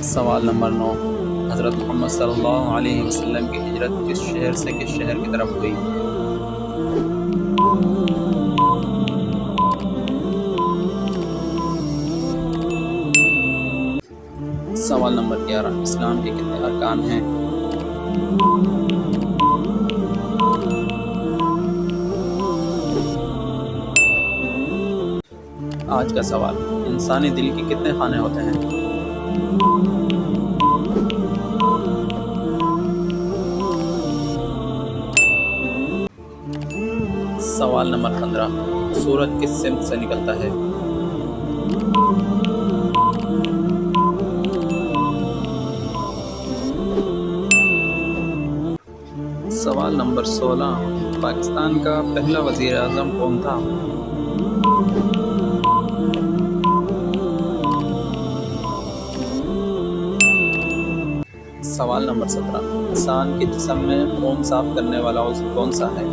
سوال نمبر 9، حضرت محمد صلی اللہ علیہ وسلم کی ہجرت کس شہر سے کس شہر کی طرف ہوئی؟ سوال نمبر 11، اسلام کے کتنے ارکان ہیں؟ آج کا سوال، انسانی دل کے کتنے خانے ہوتے ہیں؟ سوال نمبر 15، سورج کس سمت سے نکلتا ہے؟ سوال نمبر 16، پاکستان کا پہلا وزیر اعظم کون تھا؟ سوال نمبر 17، انسان کے جسم میں خون صاف کرنے والا عضو کون سا ہے؟